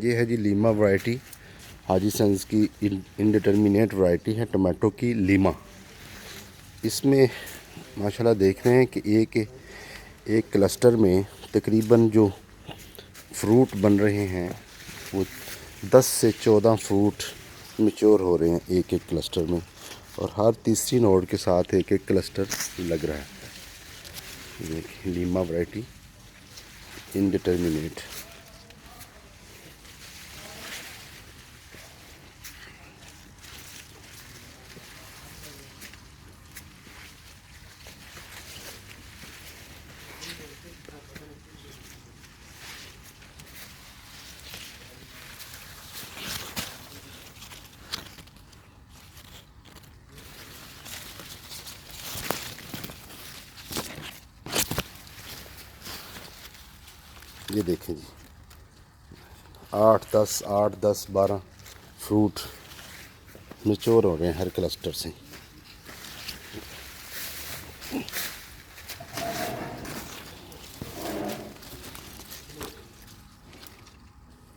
ये है जी Lima variety, हाजी sons की इनडिटर्मिनेट वैरायटी है टमाटो की लीमा। इसमें माशाल्लाह देख रहे हैं कि एक क्लस्टर में तकरीबन जो फ्रूट बन रहे हैं वो 10 से 14 फ्रूट मैच्योर हो रहे हैं एक एक क्लस्टर में, और हर तीसरी नोड के साथ एक एक क्लस्टर लग रहा है। देखिए लीमा वैरायटी इनडिटर्मिनेट। ये देखें जी 8 10 12 फ्रूट मैच्योर हो रहे हैं हर क्लस्टर से।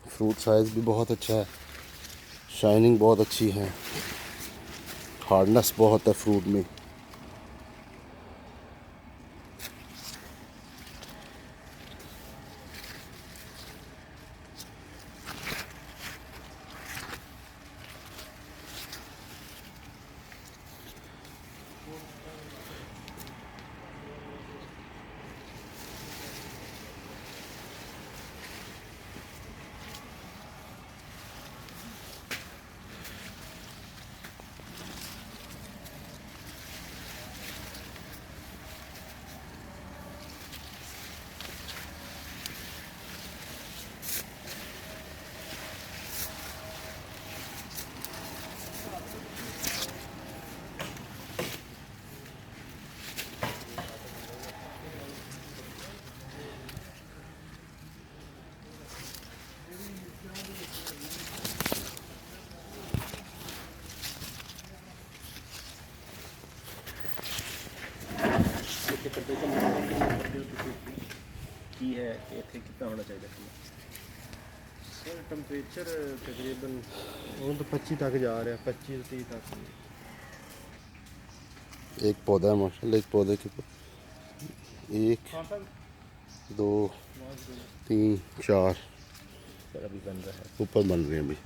फ्रूट साइज़ भी बहुत अच्छा है, शाइनिंग बहुत अच्छी है, हार्डनेस बहुत है फ्रूट में। की है कि इतने कितना होना चाहिए सर? टैंपरेचर तकरीबन हूँ तो 25 तक जा रहा है, 25 30 तक। एक पौधा है माशाल्लाह, एक पौधे के 1 2 3 4 अभी बन रहा है, ऊपर बन रहे हैं अभी।